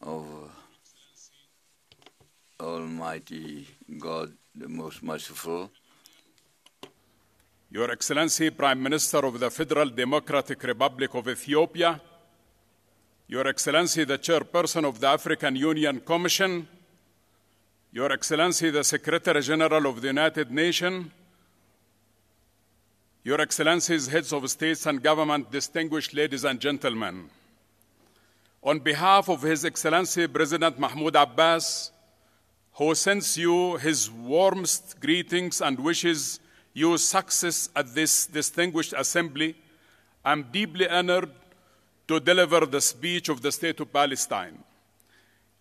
of Almighty God, the most merciful. Your Excellency, Prime Minister of the Federal Democratic Republic of Ethiopia, Your Excellency, the Chairperson of the African Union Commission, Your Excellency, the Secretary General of the United Nations, Your Excellencies, Heads of States and Government, distinguished ladies and gentlemen, on behalf of His Excellency President Mahmoud Abbas, who sends you his warmest greetings and wishes you success at this distinguished assembly, I'm deeply honored to deliver the speech of the State of Palestine.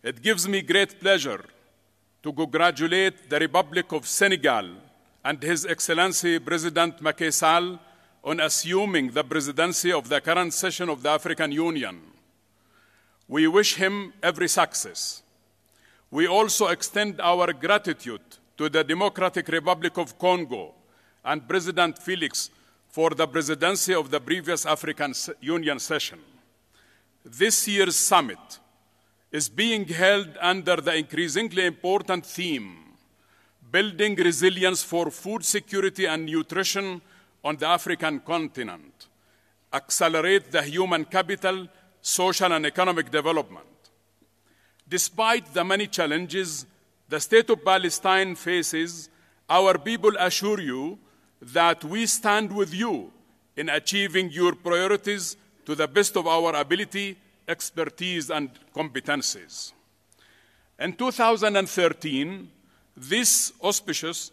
It gives me great pleasure to congratulate the Republic of Senegal and His Excellency President Macky Sall on assuming the presidency of the current session of the African Union. We wish him every success. We also extend our gratitude to the Democratic Republic of Congo and President Félix for the presidency of the previous African Union session. This year's summit is being held under the increasingly important theme, building resilience for food security and nutrition on the African continent, accelerate the human capital, social and economic development. Despite the many challenges the State of Palestine faces, our people assure you that we stand with you in achieving your priorities to the best of our ability, expertise, and competencies. In 2013, this auspicious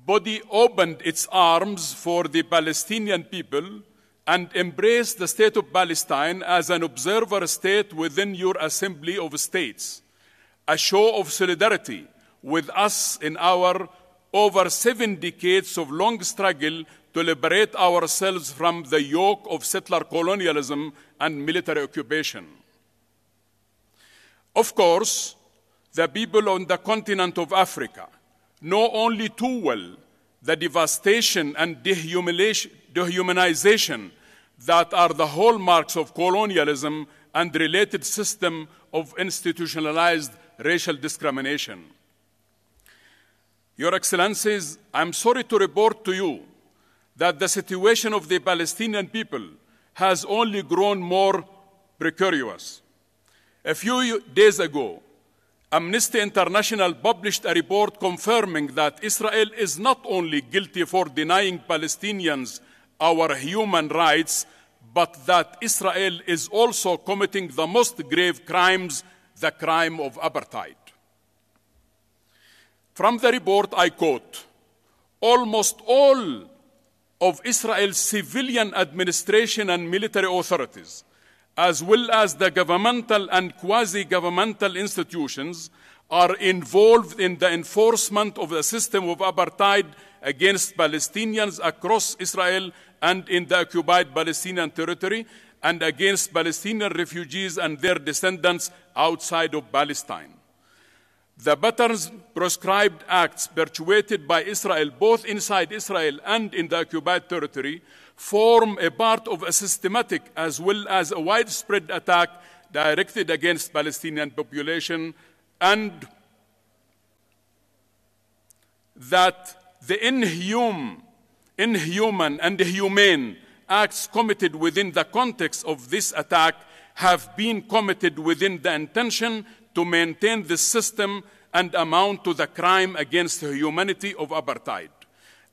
body opened its arms for the Palestinian people and embraced the State of Palestine as an observer state within your Assembly of States, a show of solidarity with us in our over 7 decades of long struggle to liberate ourselves from the yoke of settler colonialism and military occupation. Of course, the people on the continent of Africa know only too well the devastation and dehumanization that are the hallmarks of colonialism and related system of institutionalized racial discrimination. Your Excellencies, I'm sorry to report to you that the situation of the Palestinian people has only grown more precarious. A few days ago, Amnesty International published a report confirming that Israel is not only guilty for denying Palestinians our human rights, but that Israel is also committing the most grave crimes, the crime of apartheid. From the report, I quote, almost all of Israel's civilian administration and military authorities, as well as the governmental and quasi-governmental institutions, are involved in the enforcement of the system of apartheid against Palestinians across Israel and in the occupied Palestinian territory, and against Palestinian refugees and their descendants outside of Palestine. The patterns prescribed acts perpetuated by Israel, both inside Israel and in the occupied territory, form a part of a systematic as well as a widespread attack directed against Palestinian population, and that the inhuman and humane acts committed within the context of this attack have been committed within the intention to maintain this system and amount to the crime against humanity of apartheid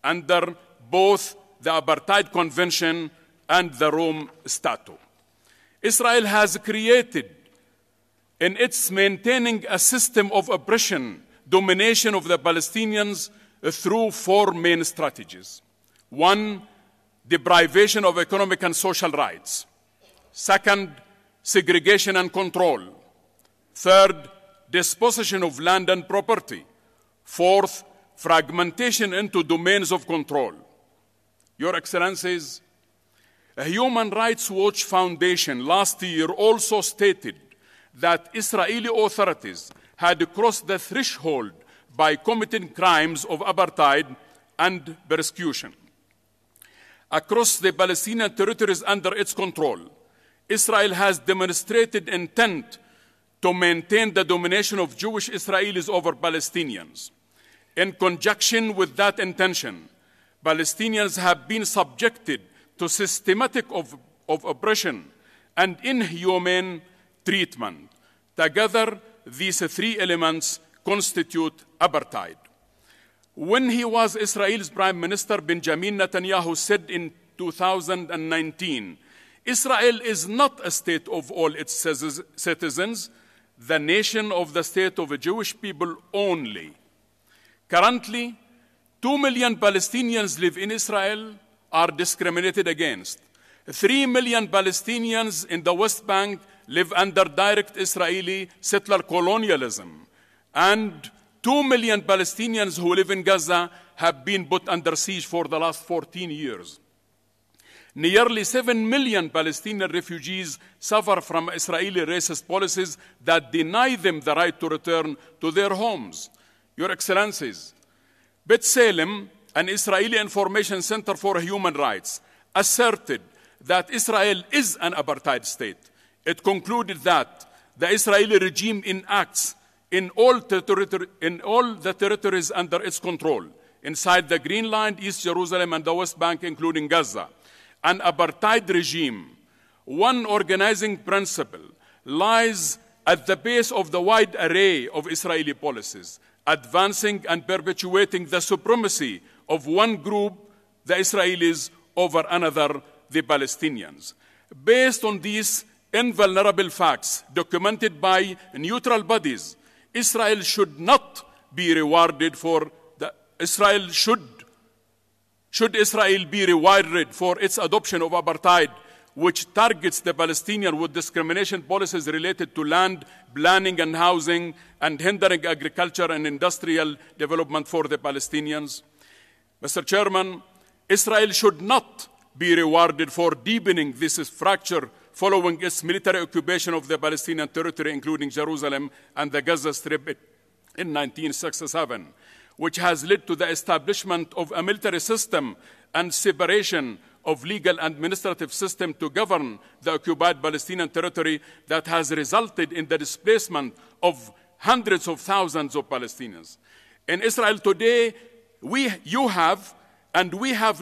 under both the Apartheid Convention and the Rome Statute. Israel has created in its maintaining a system of oppression, domination of the Palestinians through 4 main strategies. 1, deprivation of economic and social rights. 2nd, segregation and control. 3rd, dispossession of land and property. 4th, fragmentation into domains of control. Your Excellencies, a Human Rights Watch Foundation last year also stated that Israeli authorities had crossed the threshold by committing crimes of apartheid and persecution. Across the Palestinian territories under its control, Israel has demonstrated intent to maintain the domination of Jewish Israelis over Palestinians. In conjunction with that intention, Palestinians have been subjected to systematic of oppression and inhumane treatment. Together, these three elements constitute apartheid. When he was Israel's Prime Minister, Benjamin Netanyahu said in 2019, Israel is not a state of all its citizens, the nation of the state of the Jewish people only. Currently, 2 million Palestinians live in Israel, are discriminated against. 3 million Palestinians in the West Bank live under direct Israeli settler colonialism. And 2 million Palestinians who live in Gaza have been put under siege for the last 14 years. Nearly 7 million Palestinian refugees suffer from Israeli racist policies that deny them the right to return to their homes. Your Excellencies, B'Tselem, an Israeli Information Center for Human Rights, asserted that Israel is an apartheid state. It concluded that the Israeli regime enacts in all the territories under its control, inside the Green Line, East Jerusalem, and the West Bank, including Gaza, an apartheid regime. One organizing principle lies at the base of the wide array of Israeli policies, advancing and perpetuating the supremacy of one group, the Israelis, over another, the Palestinians. Based on these invulnerable facts documented by neutral bodies, Israel should not be rewarded for should Israel be rewarded for its adoption of apartheid, which targets the Palestinians with discrimination policies related to land, planning and housing, and hindering agriculture and industrial development for the Palestinians? Mr. Chairman, Israel should not be rewarded for deepening this fracture following its military occupation of the Palestinian territory, including Jerusalem and the Gaza Strip in 1967, which has led to the establishment of a military system and separation of legal and administrative system to govern the occupied Palestinian territory that has resulted in the displacement of hundreds of thousands of Palestinians. In Israel today, you have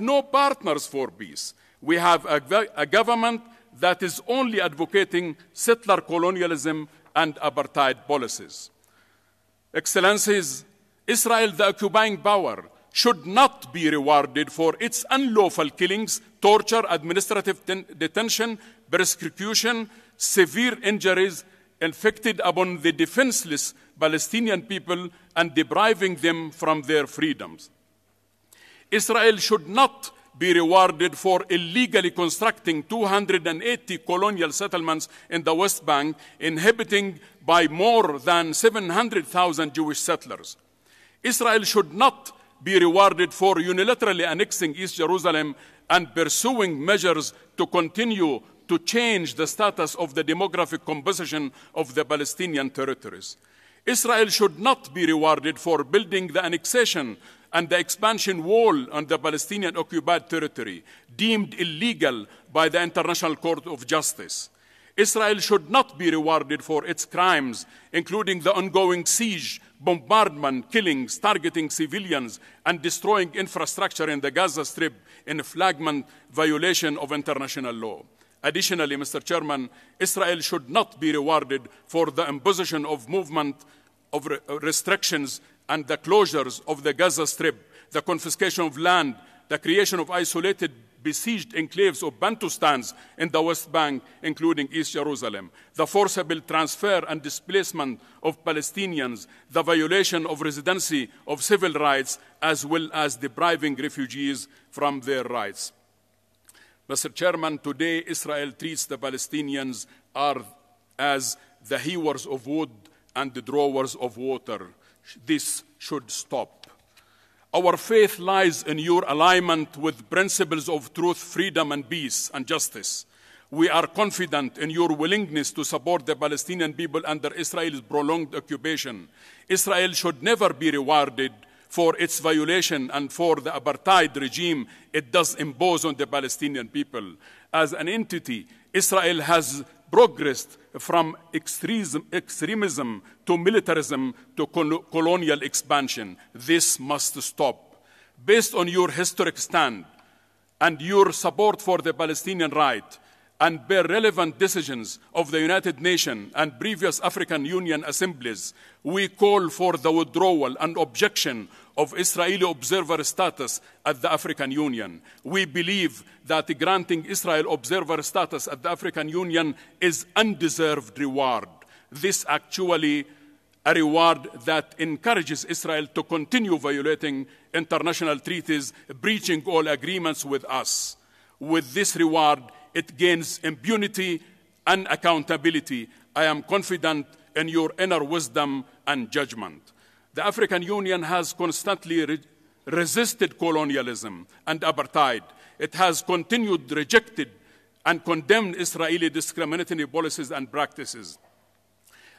no partners for peace. We have a government that is only advocating settler colonialism and apartheid policies. Excellencies, Israel, the occupying power, should not be rewarded for its unlawful killings, torture, administrative detention, persecution, severe injuries inflicted upon the defenseless Palestinian people and depriving them from their freedoms. Israel should not be rewarded for illegally constructing 280 colonial settlements in the West Bank, inhabiting by more than 700,000 Jewish settlers. Israel should not be rewarded for unilaterally annexing East Jerusalem and pursuing measures to continue to change the status of the demographic composition of the Palestinian territories. Israel should not be rewarded for building the annexation and the expansion wall on the Palestinian occupied territory, deemed illegal by the International Court of Justice. Israel should not be rewarded for its crimes, including the ongoing siege, bombardment, killings, targeting civilians, and destroying infrastructure in the Gaza Strip in flagrant violation of international law. Additionally, Mr. Chairman, Israel should not be rewarded for the imposition of movement of restrictions and the closures of the Gaza Strip, the confiscation of land, the creation of isolated besieged enclaves of Bantustans in the West Bank, including East Jerusalem, the forcible transfer and displacement of Palestinians, the violation of residency of civil rights, as well as depriving refugees from their rights. Mr. Chairman, today Israel treats the Palestinians as the hewers of wood and the drawers of water. This should stop. Our faith lies in your alignment with principles of truth, freedom, and peace and justice. We are confident in your willingness to support the Palestinian people under Israel's prolonged occupation. Israel should never be rewarded for its violation and for the apartheid regime it does impose on the Palestinian people. As an entity, Israel has progressed from extremism to militarism to colonial expansion. This must stop. Based on your historic stand and your support for the Palestinian right, and bear relevant decisions of the United Nations and previous African Union assemblies, we call for the withdrawal and objection of Israeli observer status at the African Union. We believe that granting Israel observer status at the African Union is undeserved reward. This actually a reward that encourages Israel to continue violating international treaties, breaching all agreements with us. With this reward, it gains impunity and accountability. I am confident in your inner wisdom and judgment. The African Union has constantly resisted colonialism and apartheid. It has continued rejected and condemned Israeli discriminatory policies and practices.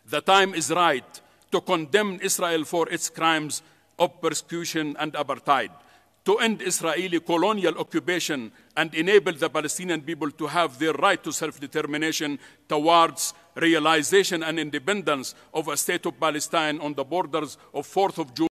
The time is right to condemn Israel for its crimes of persecution and apartheid, to end Israeli colonial occupation and enable the Palestinian people to have their right to self-determination towards realization and independence of a state of Palestine on the borders of 4th of June.